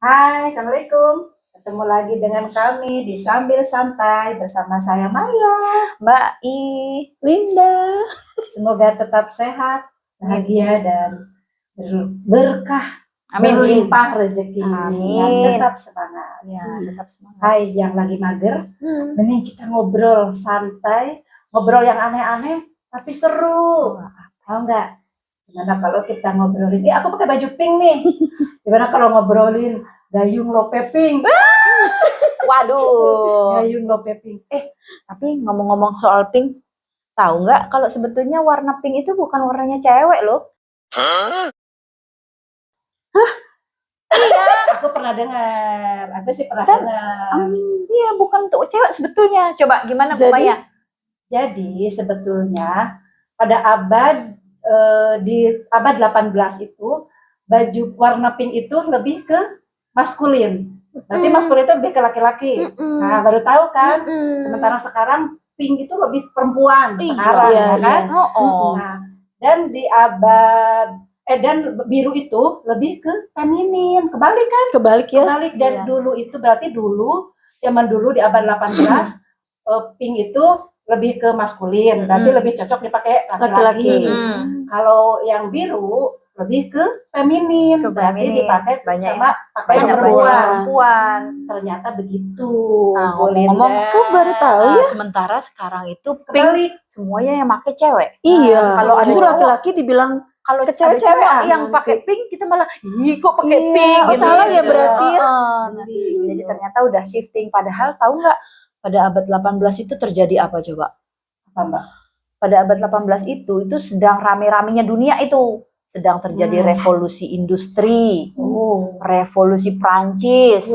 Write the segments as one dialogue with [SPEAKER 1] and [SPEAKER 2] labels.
[SPEAKER 1] Hai, Assalamualaikum. Ketemu lagi dengan kami di Sambil Santai bersama saya Maya,
[SPEAKER 2] Mbak I,
[SPEAKER 1] Linda. Semoga tetap sehat, bahagia dan berkah,
[SPEAKER 2] Amin.
[SPEAKER 1] berlimpah rezeki.
[SPEAKER 2] Amin.
[SPEAKER 1] Dan tetap semangat.
[SPEAKER 2] ya tetap semangat.
[SPEAKER 1] Hai, yang lagi mager, mending kita ngobrol santai, ngobrol yang aneh-aneh tapi seru. Tahu nggak? Gimana kalau kita ngobrolin? Aku pakai baju pink nih. Gimana kalau ngobrolin gayung lope pink?
[SPEAKER 2] Waduh.
[SPEAKER 1] Gayung lope pink.
[SPEAKER 2] Tapi ngomong-ngomong soal pink, tahu nggak kalau sebetulnya warna pink itu bukan warnanya cewek loh?
[SPEAKER 1] Iya, aku pernah dengar. Aku sih pernah dengar.
[SPEAKER 2] Iya, bukan untuk cewek sebetulnya. Coba gimana Bu Maya?
[SPEAKER 1] Jadi sebetulnya pada di abad 18 itu baju warna pink itu lebih ke maskulin. Berarti maskulin itu lebih ke laki-laki. Nah, baru tahu kan? Sementara sekarang pink itu lebih perempuan sekarang, ya kan? Nah, dan di dan biru itu lebih ke feminin. Kebalik kan?
[SPEAKER 3] Kebalik ya.
[SPEAKER 1] Kebalik dan dulu itu berarti zaman dulu di abad 18 pink itu lebih ke maskulin, berarti lebih cocok dipakai laki-laki. Kalau yang biru lebih ke feminin, berarti dipakai sama pakaian perempuan. Ternyata begitu.
[SPEAKER 2] Nah, ngomong-ngomong,
[SPEAKER 3] kok baru tahu ya?
[SPEAKER 2] Sementara sekarang itu pink semuanya yang pakai cewek.
[SPEAKER 3] Iya.
[SPEAKER 2] Kalau ada
[SPEAKER 3] justru laki-laki dibilang
[SPEAKER 2] kalau
[SPEAKER 3] ke cewek-cewek
[SPEAKER 2] yang pakai pink, kita malah kok pakai
[SPEAKER 3] Iya,
[SPEAKER 2] pink
[SPEAKER 3] oh,
[SPEAKER 2] gitu.
[SPEAKER 3] salah ya berarti ya.
[SPEAKER 2] Jadi ternyata udah shifting. Padahal tahu nggak pada abad 18 itu terjadi apa coba?
[SPEAKER 1] Apa, Mbak?
[SPEAKER 2] Pada abad 18 itu sedang rame-ramenya dunia itu. Sedang terjadi revolusi industri, revolusi Prancis.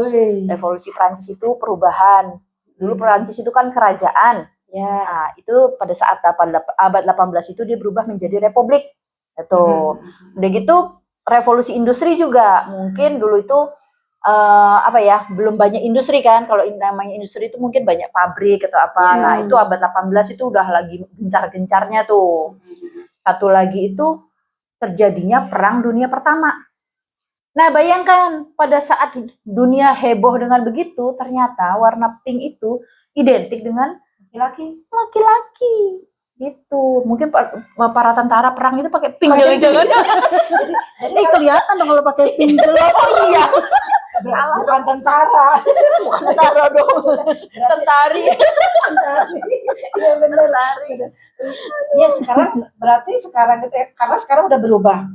[SPEAKER 2] Revolusi Prancis itu perubahan. Dulu Prancis itu kan kerajaan. Nah, itu pada saat abad 18 itu dia berubah menjadi republik. Itu. Udah gitu revolusi industri juga. Mungkin dulu itu belum banyak industri kan. Kalau namanya industri itu mungkin banyak pabrik atau apa. Nah, itu abad 18 itu udah lagi gencar-gencarnya tuh. Satu lagi itu terjadinya Perang Dunia Pertama. Nah, bayangkan pada saat dunia heboh dengan begitu, ternyata warna pink itu identik dengan laki-laki. Gitu. Mungkin para tentara perang itu pakai pink jangan-jangan.
[SPEAKER 3] Jadi kelihatan dong kalau pakai pink.
[SPEAKER 2] Oh iya.
[SPEAKER 1] Bukan tentara.
[SPEAKER 2] Bukan tentara dong. Tentari.
[SPEAKER 1] Iya benar. Iya sekarang karena sekarang udah berubah.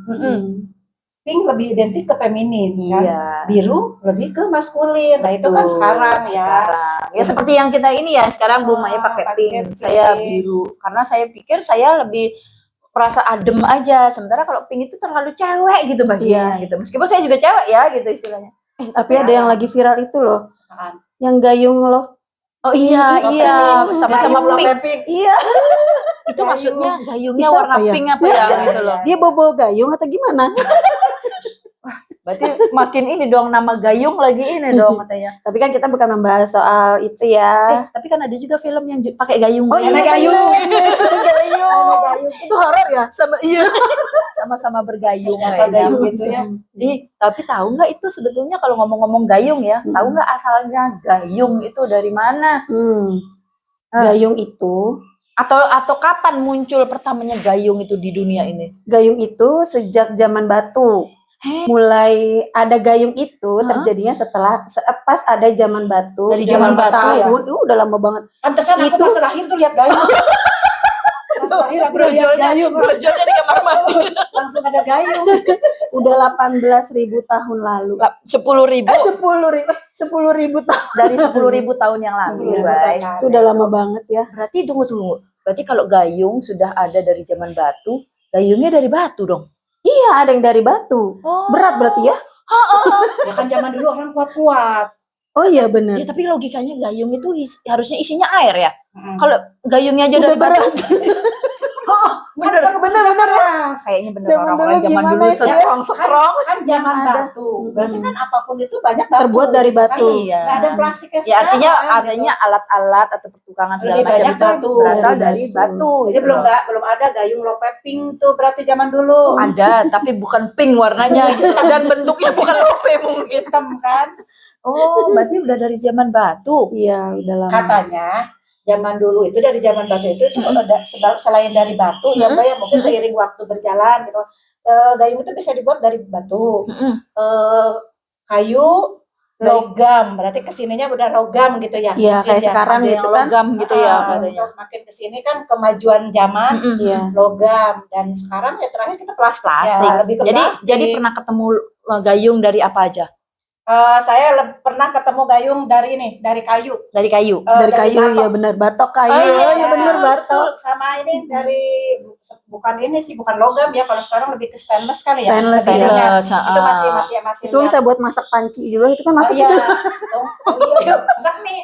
[SPEAKER 1] Pink lebih identik ke feminin kan. Biru lebih ke maskulin. Nah, itu kan sekarang ya.
[SPEAKER 2] Ya seperti yang kita ini ya, sekarang Bu Maya pakai pink, saya biru. Karena saya pikir saya lebih merasa adem aja. Sementara kalau pink itu terlalu cewek gitu bagian gitu. Meskipun saya juga cewek ya gitu istilahnya.
[SPEAKER 3] Tapi ada yang lagi viral itu loh. Yang gayung loh.
[SPEAKER 2] Oh iya, sama-sama pink.
[SPEAKER 3] Iya.
[SPEAKER 2] Itu maksudnya gayungnya warna pink apa ya gitu loh.
[SPEAKER 3] Dia bobo gayung atau gimana?
[SPEAKER 2] Berarti makin ini dong, nama gayung lagi ini dong katanya.
[SPEAKER 3] Tapi kan kita bukan membahas soal itu ya.
[SPEAKER 2] Tapi kan ada juga film yang pakai gayung.
[SPEAKER 3] Oh iya, gayung. Itu horor ya?
[SPEAKER 2] Sama-sama bergayung
[SPEAKER 1] gitu ya.
[SPEAKER 2] Tapi tahu nggak itu sebetulnya kalau ngomong-ngomong gayung ya, tahu nggak asalnya gayung itu dari mana?
[SPEAKER 3] Gayung itu
[SPEAKER 2] atau kapan muncul pertamanya gayung itu di dunia ini?
[SPEAKER 3] Gayung itu sejak zaman batu. Mulai ada gayung itu terjadinya setelah pas ada zaman batu.
[SPEAKER 2] Dari zaman batu ya?
[SPEAKER 3] Udah lama banget.
[SPEAKER 1] Pantesan aku pas lahir tuh lihat gayung. Pas lahir aku lihat gayung.
[SPEAKER 2] Brojolnya di kamar mandi.
[SPEAKER 1] Langsung ada gayung.
[SPEAKER 3] Udah 18.000 tahun lalu.
[SPEAKER 2] 10.000
[SPEAKER 3] tahun.
[SPEAKER 2] Dari 10.000 tahun yang lalu, guys.
[SPEAKER 3] Itu udah lama banget ya.
[SPEAKER 2] Berarti tunggu. Berarti kalau gayung sudah ada dari zaman batu, gayungnya dari batu dong?
[SPEAKER 3] Iya, ada yang dari batu. Berat berarti ya?
[SPEAKER 1] Ya kan zaman dulu orang kuat-kuat.
[SPEAKER 3] Oh iya benar.
[SPEAKER 2] Ya tapi logikanya gayung itu harusnya isinya air ya. Kalau gayungnya aja dari batu.
[SPEAKER 3] bener ya.
[SPEAKER 2] Kayaknya bener
[SPEAKER 3] Zaman
[SPEAKER 2] orang-orang
[SPEAKER 3] dulu
[SPEAKER 2] zaman
[SPEAKER 3] gimana
[SPEAKER 2] dulu
[SPEAKER 3] itu ya?
[SPEAKER 2] strong.
[SPEAKER 1] Kan zaman
[SPEAKER 3] Ada.
[SPEAKER 1] batu. Berarti kan apapun itu banyak batu.
[SPEAKER 3] Terbuat dari batu.
[SPEAKER 2] Iya.
[SPEAKER 1] Nggak ada plastiknya
[SPEAKER 2] Ya artinya
[SPEAKER 1] sekarang,
[SPEAKER 2] artinya alat-alat atau pertukangan segala
[SPEAKER 1] Lebih
[SPEAKER 2] macam
[SPEAKER 1] banyak
[SPEAKER 2] itu
[SPEAKER 1] batu.
[SPEAKER 2] berasal
[SPEAKER 3] Dari
[SPEAKER 2] dari
[SPEAKER 3] batu.
[SPEAKER 2] batu.
[SPEAKER 1] Jadi
[SPEAKER 2] gitu
[SPEAKER 1] belum
[SPEAKER 2] loh.
[SPEAKER 1] belum ada gayung lope pink tuh berarti zaman dulu.
[SPEAKER 2] Ada, tapi bukan pink warnanya gitu. Dan bentuknya bukan lope mungkin.
[SPEAKER 1] Hitam kan.
[SPEAKER 2] Oh, berarti udah dari zaman batu.
[SPEAKER 3] Iya, udah lama.
[SPEAKER 1] Katanya zaman dulu itu dari zaman batu itu ada selain dari batu ya Mbak ya mungkin seiring waktu berjalan gitu. Gayung itu bisa dibuat dari batu, kayu, logam. Berarti kesininya udah logam gitu ya.
[SPEAKER 3] Iya,
[SPEAKER 1] Mungkin
[SPEAKER 3] kayak
[SPEAKER 1] ya.
[SPEAKER 3] sekarang
[SPEAKER 2] Ada yang
[SPEAKER 3] gitu kan.
[SPEAKER 2] logam gitu ya katanya.
[SPEAKER 1] Makin kesini kan kemajuan zaman
[SPEAKER 3] Iya.
[SPEAKER 1] logam dan sekarang ya terakhir kita plastik.
[SPEAKER 2] Plastik.
[SPEAKER 1] Ya, lebih ke
[SPEAKER 2] Jadi
[SPEAKER 1] plastik.
[SPEAKER 2] jadi pernah ketemu gayung dari apa aja?
[SPEAKER 1] Saya pernah ketemu gayung dari kayu.
[SPEAKER 2] Dari kayu.
[SPEAKER 3] Dari kayu,
[SPEAKER 1] batok.
[SPEAKER 3] ya benar, batok kayu.
[SPEAKER 2] Oh, iya,
[SPEAKER 3] ya benar, batok.
[SPEAKER 1] Sama ini dari bukan ini sih, bukan logam ya. Kalau sekarang lebih ke stainless kali ya.
[SPEAKER 3] Stainless,
[SPEAKER 1] Bilangnya.
[SPEAKER 2] Stainless,
[SPEAKER 1] Itu masih.
[SPEAKER 3] Itu bisa buat masak panci juga, itu kan
[SPEAKER 1] Oh,
[SPEAKER 3] masuk
[SPEAKER 1] iya.
[SPEAKER 3] itu.
[SPEAKER 1] Iya. Masak nih.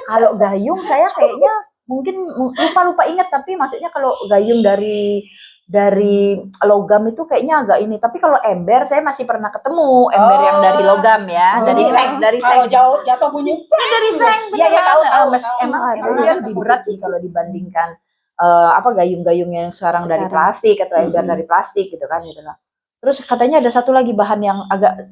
[SPEAKER 2] Kalau gayung saya kayaknya mungkin lupa ingat, tapi maksudnya kalau gayung dari logam itu kayaknya agak ini. Tapi kalau ember saya masih pernah ketemu ember yang dari logam ya,
[SPEAKER 3] Oh.
[SPEAKER 2] dari seng,
[SPEAKER 1] Kalau jauh jatuh bunyi.
[SPEAKER 2] dari seng.
[SPEAKER 1] Iya, iya, tahu.
[SPEAKER 2] Emang
[SPEAKER 3] Tahu.
[SPEAKER 2] dia lebih berat sih kalau dibandingkan gayung-gayung yang sekarang dari
[SPEAKER 3] Sekarang.
[SPEAKER 2] plastik atau ember dari plastik gitu kan gitu lah. Terus katanya ada satu lagi bahan yang agak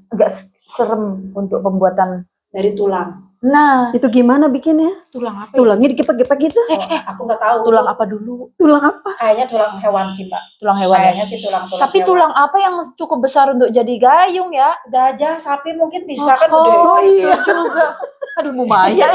[SPEAKER 2] serem untuk pembuatan.
[SPEAKER 1] Dari tulang.
[SPEAKER 2] Nah,
[SPEAKER 3] Itu gimana bikinnya?
[SPEAKER 2] tulang apa? Ya?
[SPEAKER 3] Tulangnya digepak-gepak gitu.
[SPEAKER 1] Aku nggak tahu.
[SPEAKER 2] Tulang apa dulu?
[SPEAKER 3] Tulang apa?
[SPEAKER 1] Kayaknya tulang hewan sih Mbak.
[SPEAKER 2] Tulang hewan. Ya?
[SPEAKER 1] Kayaknya sih tulang.
[SPEAKER 2] Tapi
[SPEAKER 1] hewan.
[SPEAKER 2] tulang apa yang cukup besar untuk jadi gayung ya?
[SPEAKER 1] Gajah, sapi mungkin bisa kan gede.
[SPEAKER 3] Oh, iya.
[SPEAKER 2] juga. Aduh, Mumaya.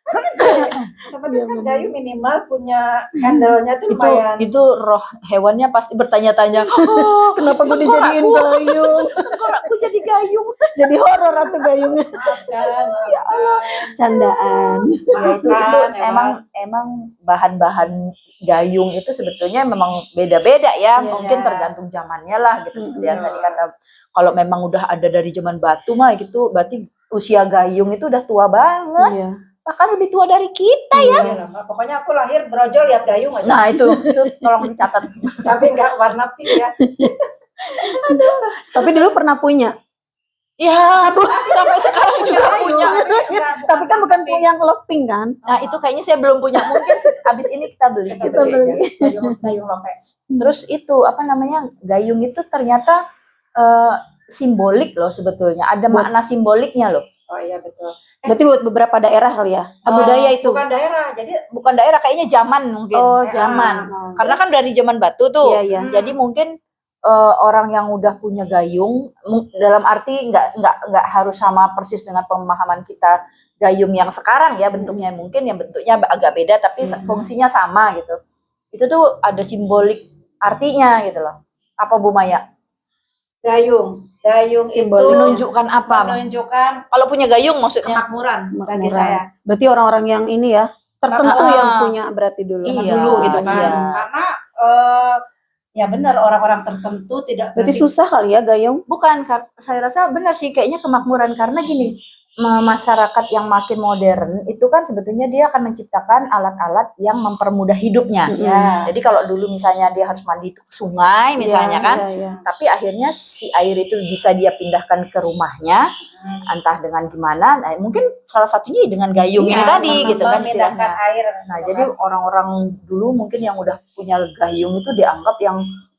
[SPEAKER 1] Otomatis kan gayung minimal punya handle-nya tuh lumayan.
[SPEAKER 2] itu roh hewannya pasti bertanya-tanya, oh,
[SPEAKER 3] Kenapa gue dijadiin gayung?
[SPEAKER 2] kok aku jadi gayung?
[SPEAKER 3] Jadi horor atau gayungnya?
[SPEAKER 1] Ya Allah.
[SPEAKER 3] Candaan.
[SPEAKER 2] Ya, itu emang bahan-bahan gayung itu sebetulnya memang beda-beda ya.
[SPEAKER 1] Iya.
[SPEAKER 2] Mungkin tergantung zamannya lah gitu. Seperti yang tadi kata, kalau memang udah ada dari zaman batu mah gitu, berarti usia gayung itu udah tua banget.
[SPEAKER 3] Iya.
[SPEAKER 2] Bahkan lebih tua dari kita.
[SPEAKER 1] Iya, Mbak. Pokoknya aku lahir brojol lihat gayung aja.
[SPEAKER 2] Nah itu tolong dicatat.
[SPEAKER 1] Tapi nggak warna pink ya.
[SPEAKER 3] Tapi dulu pernah punya.
[SPEAKER 2] Ya, sampai sekarang juga punya.
[SPEAKER 3] Tapi kan bukan punya yang love pink kan?
[SPEAKER 2] Nah itu kayaknya saya belum punya. Mungkin abis ini kita beli. Gitu
[SPEAKER 3] Kita beli.
[SPEAKER 2] kayaknya. Gayung lope. Terus itu apa namanya, gayung itu ternyata simbolik loh sebetulnya. Ada makna simboliknya loh.
[SPEAKER 1] Oh iya betul.
[SPEAKER 3] Berarti buat beberapa daerah kali ya? Budaya itu.
[SPEAKER 1] Bukan daerah, jadi
[SPEAKER 2] Bukan daerah, kayaknya zaman mungkin.
[SPEAKER 3] Oh,
[SPEAKER 2] zaman.
[SPEAKER 3] zaman.
[SPEAKER 2] Karena kan dari zaman batu tuh.
[SPEAKER 3] Iya, iya.
[SPEAKER 2] Jadi mungkin orang yang udah punya gayung, dalam arti nggak harus sama persis dengan pemahaman kita gayung yang sekarang ya, bentuknya mungkin yang bentuknya agak beda tapi fungsinya sama gitu. Itu tuh ada simbolik artinya gitu loh. Apa Bu Maya?
[SPEAKER 1] gayung
[SPEAKER 3] Simbolik.
[SPEAKER 1] itu
[SPEAKER 2] Menunjukkan apa?
[SPEAKER 1] menunjukkan
[SPEAKER 2] Kalau punya gayung maksudnya?
[SPEAKER 1] kemakmuran bagi
[SPEAKER 3] Makmuran.
[SPEAKER 1] saya.
[SPEAKER 3] Berarti orang-orang yang ini ya, tertentu yang punya berarti dulu.
[SPEAKER 2] Iya.
[SPEAKER 1] Dulu gitu kan.
[SPEAKER 2] Iya.
[SPEAKER 1] Karena ya benar orang-orang tertentu tidak
[SPEAKER 3] Berarti
[SPEAKER 1] berpikir-
[SPEAKER 3] susah kali ya gayung?
[SPEAKER 2] Bukan, saya rasa benar sih kayaknya kemakmuran, karena gini, masyarakat yang makin modern itu kan sebetulnya dia akan menciptakan alat-alat yang mempermudah hidupnya.
[SPEAKER 1] Ya.
[SPEAKER 2] Jadi kalau dulu misalnya dia harus mandi itu ke sungai misalnya
[SPEAKER 3] Iya,
[SPEAKER 2] kan,
[SPEAKER 3] iya, iya.
[SPEAKER 2] tapi akhirnya si air itu bisa dia pindahkan ke rumahnya, entah dengan gimana, nah, mungkin salah satunya dengan gayung ini
[SPEAKER 1] Iya,
[SPEAKER 2] tadi gitu kan
[SPEAKER 1] memindahkan
[SPEAKER 2] istilahnya.
[SPEAKER 1] air.
[SPEAKER 2] Nah, jadi orang-orang dulu mungkin yang udah punya gayung itu dianggap yang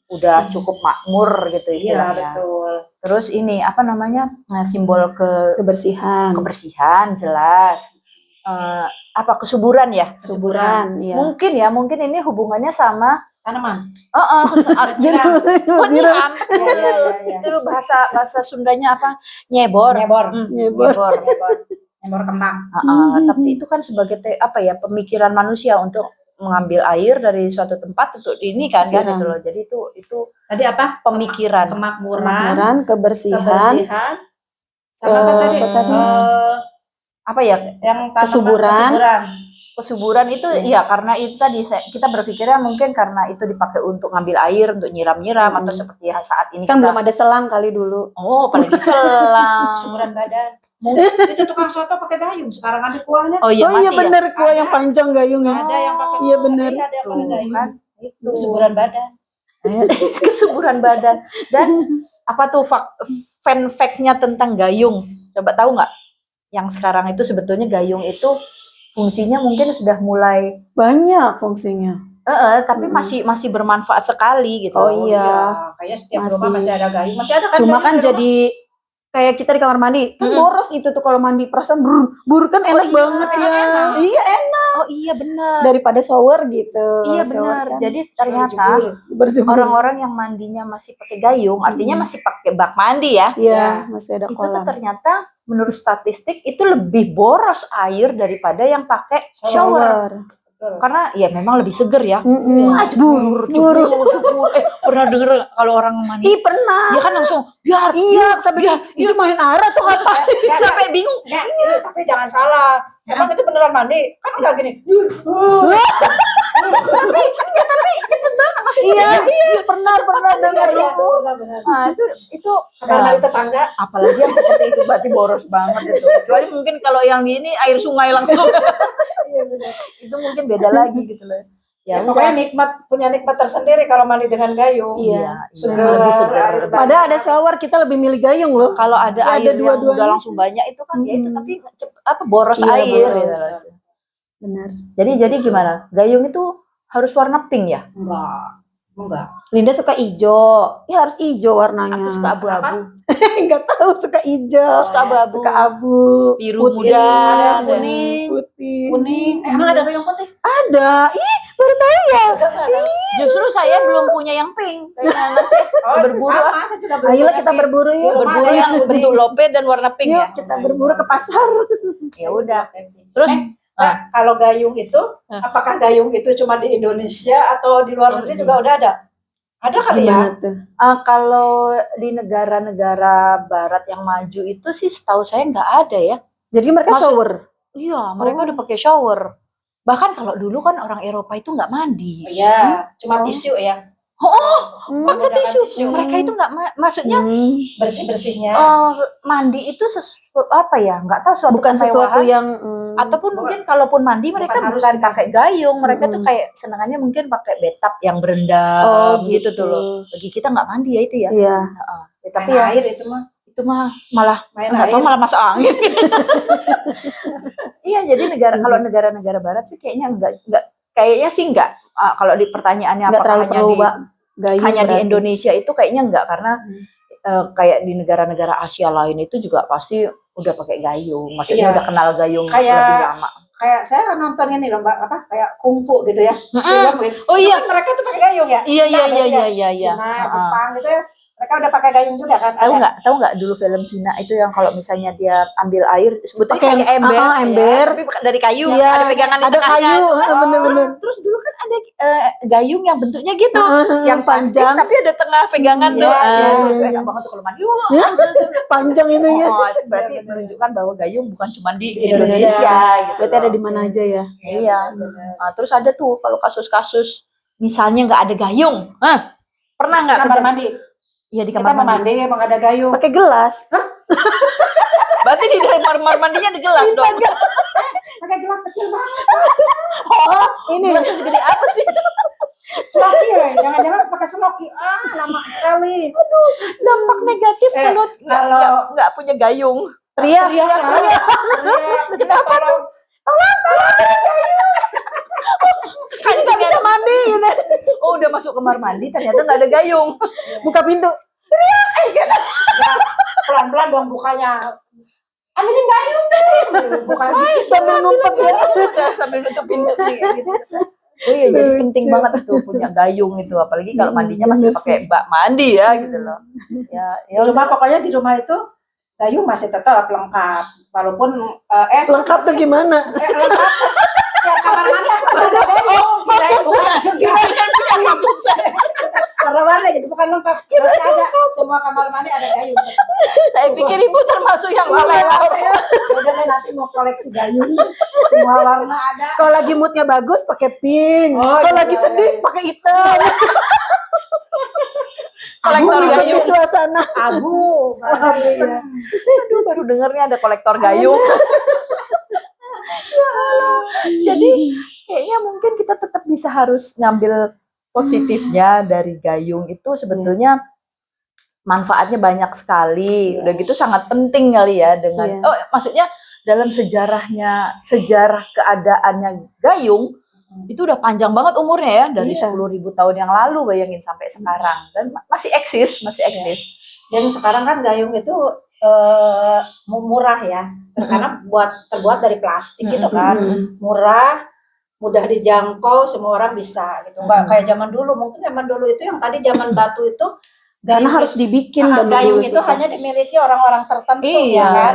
[SPEAKER 2] udah cukup makmur gitu
[SPEAKER 1] Iya
[SPEAKER 2] istilahnya.
[SPEAKER 1] betul.
[SPEAKER 2] Terus ini apa namanya, simbol
[SPEAKER 3] Kebersihan.
[SPEAKER 2] kebersihan jelas. Apa kesuburan ya?
[SPEAKER 3] Kesuburan, ya.
[SPEAKER 2] Mungkin ini hubungannya sama
[SPEAKER 1] Tanaman.
[SPEAKER 2] jiram. Oh, jiram.
[SPEAKER 1] Iya.
[SPEAKER 2] Itu bahasa Sundanya apa? Nyebor.
[SPEAKER 1] Nyebor.
[SPEAKER 3] Nyebor.
[SPEAKER 1] Nyebor kembang.
[SPEAKER 2] Tapi itu kan sebagai pemikiran manusia untuk mengambil air dari suatu tempat untuk ini kan
[SPEAKER 3] Siram.
[SPEAKER 2] gitu loh. Jadi itu
[SPEAKER 1] Tadi apa?
[SPEAKER 2] pemikiran.
[SPEAKER 1] Kemakmuran,
[SPEAKER 3] Kebersihan.
[SPEAKER 1] sama apa tadi?
[SPEAKER 3] tadi?
[SPEAKER 2] Apa ya?
[SPEAKER 1] Yang tanaman
[SPEAKER 3] Kesuburan.
[SPEAKER 2] Kesuburan itu ya karena itu tadi kita berpikirnya mungkin karena itu dipakai untuk ngambil air, untuk nyiram-nyiram atau seperti saat ini
[SPEAKER 3] Kan
[SPEAKER 2] kita.
[SPEAKER 3] belum ada selang kali dulu.
[SPEAKER 2] Oh, apalagi selang.
[SPEAKER 1] Kesuburan badan. Itu tukang soto pakai gayung. Sekarang ada kuahnya.
[SPEAKER 2] Oh iya,
[SPEAKER 3] Oh iya
[SPEAKER 2] masih ya.
[SPEAKER 3] bener, kuah yang panjang gayung ya.
[SPEAKER 1] Ada yang pakai.
[SPEAKER 3] Iya bener.
[SPEAKER 1] Ada yang pakai
[SPEAKER 2] Tuh,
[SPEAKER 1] gayung.
[SPEAKER 2] kan. Itu
[SPEAKER 1] Kesuburan badan.
[SPEAKER 2] kesuburan badan. Dan apa tuh fun fact-nya tentang gayung? Coba tahu nggak? Yang sekarang itu sebetulnya gayung itu fungsinya mungkin sudah mulai
[SPEAKER 3] Banyak fungsinya.
[SPEAKER 2] tapi masih bermanfaat sekali gitu.
[SPEAKER 3] Oh iya.
[SPEAKER 1] Kayaknya setiap
[SPEAKER 3] Masih.
[SPEAKER 1] rumah masih ada gayung. Masih ada kan
[SPEAKER 3] Cuma
[SPEAKER 1] gayung
[SPEAKER 3] kan
[SPEAKER 1] di rumah?
[SPEAKER 3] jadi kayak kita di kamar mandi kan
[SPEAKER 2] Mm-mm.
[SPEAKER 3] boros itu tuh kalau mandi, perasaan bur kan enak
[SPEAKER 2] iya,
[SPEAKER 3] banget ya.
[SPEAKER 1] enak.
[SPEAKER 3] Iya, enak
[SPEAKER 2] Oh iya benar.
[SPEAKER 3] daripada shower gitu.
[SPEAKER 2] Iya
[SPEAKER 3] Kalau shower
[SPEAKER 2] benar.
[SPEAKER 3] kan
[SPEAKER 2] Jadi ternyata
[SPEAKER 3] berjemur.
[SPEAKER 2] orang-orang yang mandinya masih pakai gayung, artinya masih pakai bak mandi ya.
[SPEAKER 3] Iya, masih ada
[SPEAKER 2] Itu tuh
[SPEAKER 3] kolam.
[SPEAKER 2] ternyata menurut statistik itu lebih boros air daripada yang pakai shower. Karena ya memang lebih seger ya.
[SPEAKER 3] Mm-mm.
[SPEAKER 2] Jebur. Pernah denger nggak kalau orang mandi?
[SPEAKER 3] Ih, pernah.
[SPEAKER 2] Dia kan langsung biar
[SPEAKER 3] Iya, sampai itu main air atau apa?
[SPEAKER 2] sampai bingung.
[SPEAKER 1] Iya, tapi jangan salah. Emang itu beneran mandi? Kan enggak gini.
[SPEAKER 2] Tapi cepet banget maksudnya.
[SPEAKER 3] Iya, pernah dengar
[SPEAKER 1] Iya,
[SPEAKER 3] itu.
[SPEAKER 1] benar.
[SPEAKER 2] Nah, itu
[SPEAKER 1] Kamar mandi tetangga.
[SPEAKER 2] apalagi yang seperti itu berarti boros banget itu. Kecuali mungkin kalau yang di ini air sungai langsung.
[SPEAKER 1] Iya, benar.
[SPEAKER 2] Itu mungkin beda lagi gitu loh.
[SPEAKER 1] Ya, pokoknya punya nikmat tersendiri kalau mandi dengan gayung.
[SPEAKER 3] Iya,
[SPEAKER 1] Seger,
[SPEAKER 2] lebih seger.
[SPEAKER 1] air
[SPEAKER 3] Padahal ada shower kita lebih milih gayung loh.
[SPEAKER 2] Kalau ada
[SPEAKER 3] Ya, ada
[SPEAKER 2] air yang
[SPEAKER 3] dua-duanya.
[SPEAKER 2] udah langsung banyak itu kan ya itu tapi boros
[SPEAKER 3] Iya,
[SPEAKER 2] air
[SPEAKER 3] boros.
[SPEAKER 2] gitu.
[SPEAKER 3] Benar.
[SPEAKER 2] Jadi gimana? Gayung itu harus warna pink ya?
[SPEAKER 1] Enggak.
[SPEAKER 3] Linda suka ijo. Ya harus ijo warnanya.
[SPEAKER 2] Aku suka abu-abu.
[SPEAKER 3] Enggak tahu suka ijo.
[SPEAKER 2] Suka abu-abu.
[SPEAKER 3] Suka abu,
[SPEAKER 2] Biru
[SPEAKER 3] putih,
[SPEAKER 2] muda,
[SPEAKER 3] ada
[SPEAKER 2] kuning.
[SPEAKER 3] putih.
[SPEAKER 1] Kuning. Emang ada gayung putih?
[SPEAKER 3] Ada. Ih, baru tahu ya.
[SPEAKER 2] Justru saya belum punya yang pink. Kayaknya nanti berburu
[SPEAKER 1] sama, saya juga belum
[SPEAKER 3] Ayolah
[SPEAKER 1] punya
[SPEAKER 3] kita
[SPEAKER 1] pink.
[SPEAKER 3] berburu yuk.
[SPEAKER 2] berburu yang bentuk lope dan warna pink
[SPEAKER 3] Yuk
[SPEAKER 2] ya.
[SPEAKER 3] kita berburu ke pasar.
[SPEAKER 2] Ya udah. Terus
[SPEAKER 1] Nah, kalau gayung itu, apakah gayung itu cuma di Indonesia atau di luar negeri juga udah ada? Ada kali ya?
[SPEAKER 3] Gimana tuh?
[SPEAKER 2] kalau di negara-negara barat yang maju itu sih setahu saya nggak ada ya.
[SPEAKER 3] Jadi mereka
[SPEAKER 2] Maksud-
[SPEAKER 3] shower.
[SPEAKER 2] Iya, mereka udah pakai shower. Bahkan kalau dulu kan orang Eropa itu nggak mandi.
[SPEAKER 1] Iya, cuma tisu ya.
[SPEAKER 3] Hmm.
[SPEAKER 2] Pakai
[SPEAKER 1] Menggunakan
[SPEAKER 2] tisu.
[SPEAKER 1] tisu.
[SPEAKER 2] Mereka itu nggak maksudnya
[SPEAKER 1] Bersih-bersihnya.
[SPEAKER 2] mandi itu apa ya? Nggak tahu suatu
[SPEAKER 3] Bukan sesuatu
[SPEAKER 2] kemewahan.
[SPEAKER 3] yang
[SPEAKER 2] Ataupun mungkin kalaupun mandi mereka
[SPEAKER 1] harus
[SPEAKER 2] bukan
[SPEAKER 1] kita-
[SPEAKER 2] pakai gayung, mereka tuh
[SPEAKER 3] Mm-mm.
[SPEAKER 2] kayak senangannya mungkin pakai bathtub yang berendam gitu tuh loh. Bagi kita nggak mandi ya itu ya.
[SPEAKER 3] Iya.
[SPEAKER 2] Ya, tapi
[SPEAKER 1] Main
[SPEAKER 2] ya
[SPEAKER 1] air itu mah.
[SPEAKER 2] itu mah malah
[SPEAKER 1] Main
[SPEAKER 2] nggak tahu
[SPEAKER 1] air.
[SPEAKER 2] malah masuk angin. Iya, jadi kalau negara-negara barat sih kayaknya enggak kayaknya sih enggak. Kalau di pertanyaannya
[SPEAKER 3] Nggak
[SPEAKER 2] apakah
[SPEAKER 3] terlalu
[SPEAKER 2] hanya
[SPEAKER 3] perlu
[SPEAKER 2] di
[SPEAKER 3] gayung.
[SPEAKER 2] hanya di
[SPEAKER 3] berarti.
[SPEAKER 2] Indonesia itu kayaknya enggak karena kayak di negara-negara Asia lain itu juga pasti udah pakai gayung. Maksudnya
[SPEAKER 1] Iya.
[SPEAKER 2] udah kenal gayung
[SPEAKER 1] Kayak-
[SPEAKER 2] lebih lama.
[SPEAKER 1] Kayak saya nonton ini loh, Mbak, apa? Kayak kungfu gitu ya. Film gitu.
[SPEAKER 2] Oh iya.
[SPEAKER 1] Kan mereka tuh pakai gayung ya.
[SPEAKER 2] Iya
[SPEAKER 1] Cina
[SPEAKER 2] iya iya
[SPEAKER 1] berarti
[SPEAKER 2] iya
[SPEAKER 1] ya.
[SPEAKER 2] iya.
[SPEAKER 1] Cina,
[SPEAKER 2] Heeh.
[SPEAKER 1] Jepang gitu ya. Mereka udah pakai gayung juga kan?
[SPEAKER 2] Tahu nggak dulu film Cina itu yang kalau misalnya dia ambil air sebetulnya
[SPEAKER 3] Pakai
[SPEAKER 2] kayak ember,
[SPEAKER 3] ember.
[SPEAKER 2] tapi dari kayu,
[SPEAKER 3] Iya,
[SPEAKER 2] ada pegangan di
[SPEAKER 3] ada
[SPEAKER 2] tengahnya.
[SPEAKER 3] kayu, bener-bener.
[SPEAKER 2] Terus dulu kan ada gayung yang bentuknya gitu, yang plastik
[SPEAKER 3] panjang,
[SPEAKER 2] tapi ada tengah pegangan
[SPEAKER 1] Iya,
[SPEAKER 2] tuh.
[SPEAKER 1] iya,
[SPEAKER 2] Itu
[SPEAKER 3] iya.
[SPEAKER 2] enak banget tuh kalau mandi.
[SPEAKER 3] panjang itu ya.
[SPEAKER 2] Itu berarti menunjukkan bahwa gayung bukan cuma di
[SPEAKER 1] Di
[SPEAKER 2] Indonesia.
[SPEAKER 1] Indonesia.
[SPEAKER 2] Gitu
[SPEAKER 3] Berarti ada
[SPEAKER 2] loh.
[SPEAKER 3] di mana aja ya.
[SPEAKER 2] Iya. Nah, terus ada tuh kalau kasus-kasus misalnya nggak ada gayung, pernah nggak
[SPEAKER 1] Kamar
[SPEAKER 2] kejadian?
[SPEAKER 1] mandi.
[SPEAKER 2] Iya di
[SPEAKER 1] Kita
[SPEAKER 2] kamar
[SPEAKER 1] mau
[SPEAKER 2] mandi.
[SPEAKER 1] mandi emang ada gayung.
[SPEAKER 3] Pakai gelas.
[SPEAKER 2] Berarti di kamar mandinya ada gelas dong.
[SPEAKER 1] Pakai gelas kecil banget.
[SPEAKER 3] Oh, ini
[SPEAKER 2] Gelasnya segede apa sih?
[SPEAKER 1] Sloki ya. Jangan-jangan pakai sloki. Lama sekali.
[SPEAKER 2] Dampak negatif kalau
[SPEAKER 1] kalau-
[SPEAKER 2] nggak punya gayung.
[SPEAKER 3] teriak.
[SPEAKER 2] Kenapa
[SPEAKER 1] tuh?
[SPEAKER 3] Ini nggak bisa mandi gitu.
[SPEAKER 2] Oh udah masuk kamar mandi ternyata nggak ada gayung.
[SPEAKER 3] Buka pintu.
[SPEAKER 1] Pelan-pelan dong bukanya. Ambilin gayung deh. Bukan
[SPEAKER 3] Sambil ngumpet ya.
[SPEAKER 2] Udah sambil nutup pintu nih, gitu. Oh iya jadi penting banget itu punya gayung itu apalagi kalau mandinya masih
[SPEAKER 3] Bener
[SPEAKER 2] pakai bak mandi ya gitu loh. Ya
[SPEAKER 1] di rumah, pokoknya di rumah itu gayung masih tetap lengkap. Walaupun
[SPEAKER 3] Lengkap tuh gimana?
[SPEAKER 1] lengkap. Ya, kamar mandi masih ada gayung.
[SPEAKER 2] kirain punya satu set.
[SPEAKER 1] Kamar mandi gitu bukan lengkap. Masih ada semua kamar mandi ada gayung.
[SPEAKER 2] Saya pikir ibu termasuk yang
[SPEAKER 3] Iya.
[SPEAKER 2] oleh-oleh.
[SPEAKER 1] Udah deh nanti mau koleksi gayung. Semua warna ada.
[SPEAKER 3] Kalau lagi moodnya bagus pakai pink.
[SPEAKER 1] Oh,
[SPEAKER 3] Kalau
[SPEAKER 1] iya,
[SPEAKER 3] lagi
[SPEAKER 1] iya,
[SPEAKER 3] sedih
[SPEAKER 1] iya.
[SPEAKER 3] pakai hitam.
[SPEAKER 2] Kolektor
[SPEAKER 3] Mengikuti
[SPEAKER 2] gayung.
[SPEAKER 3] suasana.
[SPEAKER 1] Abu.
[SPEAKER 3] Iya.
[SPEAKER 2] Aduh baru dengernya ada kolektor gayung. Jadi kayaknya mungkin kita tetap bisa harus ngambil positifnya dari gayung itu sebetulnya manfaatnya banyak sekali. Udah gitu sangat penting kali ya dengan maksudnya dalam sejarah keadaannya gayung itu udah panjang banget umurnya ya, dari 10.000 tahun yang lalu, bayangin sampai sekarang, dan masih eksis.
[SPEAKER 1] Dan sekarang kan gayung itu murah ya, karena terbuat dari plastik gitu kan, murah, mudah dijangkau, semua orang bisa gitu. Nggak kayak zaman dulu, mungkin zaman dulu itu yang tadi zaman batu itu
[SPEAKER 3] Karena harus dibikin
[SPEAKER 1] gayung itu hanya dimiliki orang-orang tertentu
[SPEAKER 2] iya,
[SPEAKER 1] ya kan,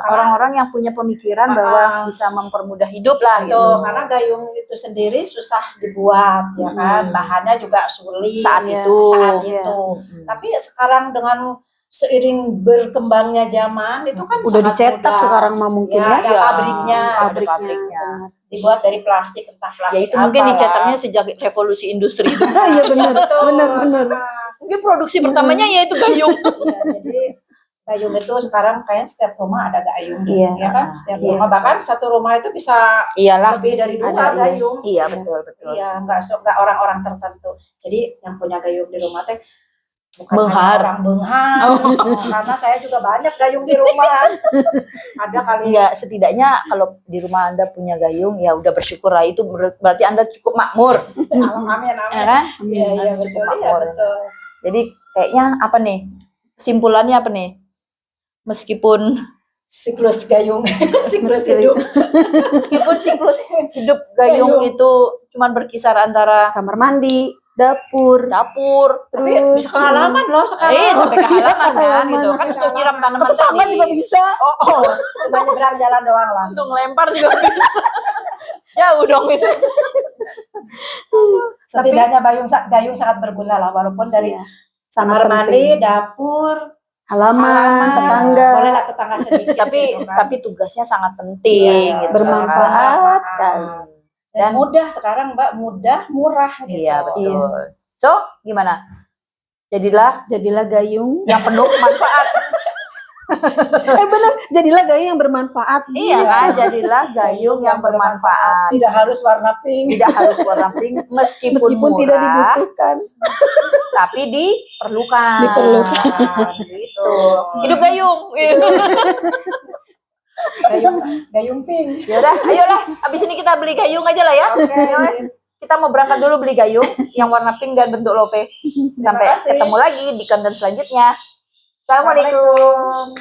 [SPEAKER 2] orang-orang yang punya pemikiran bahwa bisa mempermudah hidup lah gitu.
[SPEAKER 1] Karena gayung itu sendiri susah dibuat ya kan, bahannya juga sulit
[SPEAKER 2] saat itu.
[SPEAKER 1] Tapi sekarang dengan seiring berkembangnya zaman itu kan
[SPEAKER 3] udah dicetak sekarang mah mungkin
[SPEAKER 1] ada pabriknya, dibuat dari plastik, entah plastik
[SPEAKER 2] ya itu mungkin dicetaknya sejak revolusi industri.
[SPEAKER 3] Iya benar.
[SPEAKER 2] Mungkin produksi pertamanya yaitu gayung.
[SPEAKER 1] Jadi gayung itu sekarang kayaknya setiap rumah ada gayung, ya kan? Setiap rumah, bahkan satu rumah itu bisa lebih dari 2 gayung.
[SPEAKER 2] Iya betul.
[SPEAKER 1] Iya, nggak orang-orang tertentu. Jadi yang punya gayung di rumah teh bukan
[SPEAKER 2] Benghar.
[SPEAKER 1] hanya orang benghar, karena saya juga banyak gayung di rumah. Ada kali.
[SPEAKER 2] Enggak, setidaknya kalau di rumah Anda punya gayung ya udah bersyukur lah, itu berarti Anda cukup makmur.
[SPEAKER 1] Amin.
[SPEAKER 2] Ya kan?
[SPEAKER 1] Iya
[SPEAKER 2] cukup
[SPEAKER 1] betul.
[SPEAKER 2] makmur. Jadi kayaknya apa nih? Kesimpulannya apa nih? Meskipun
[SPEAKER 1] siklus gayung, siklus hidup.
[SPEAKER 2] Meskipun siklus hidup gayung itu cuman berkisar antara
[SPEAKER 3] kamar mandi, dapur,
[SPEAKER 1] tapi
[SPEAKER 3] terus
[SPEAKER 1] bisa ke halaman loh sekarang.
[SPEAKER 2] Sampai ke halaman kan gitu. Kan untuk nyiram tanaman
[SPEAKER 3] ke tangan juga bisa.
[SPEAKER 1] Cuma nyebrang jalan doang lah.
[SPEAKER 2] Untuk ngelempar juga bisa. Jauh dong itu.
[SPEAKER 1] Setidaknya gayung sangat berguna lah, walaupun dari
[SPEAKER 3] sangat
[SPEAKER 1] kamar mandi, dapur,
[SPEAKER 3] halaman, tetangga.
[SPEAKER 1] Bolehlah tetangga sedikit.
[SPEAKER 2] Tapi tugasnya sangat penting, gitu.
[SPEAKER 3] Bermanfaat sekali.
[SPEAKER 1] Dan mudah sekarang Mbak, murah gitu.
[SPEAKER 2] Iya betul. So gimana? Jadilah
[SPEAKER 3] gayung
[SPEAKER 2] yang penuh manfaat.
[SPEAKER 3] benar, jadilah gayung yang bermanfaat.
[SPEAKER 2] Iya kan, jadilah gayung yang bermanfaat.
[SPEAKER 1] Tidak harus warna pink.
[SPEAKER 2] Meskipun murah,
[SPEAKER 3] tidak dibutuhkan.
[SPEAKER 2] Tapi diperlukan. Gitu. Hidup gayung.
[SPEAKER 1] Gayung pink.
[SPEAKER 2] Yaudah, ayolah. Abis ini kita beli gayung aja lah ya. Oke. Kita mau berangkat dulu beli gayung yang warna pink dan bentuk lope. Sampai ketemu lagi di konten selanjutnya. Assalamualaikum.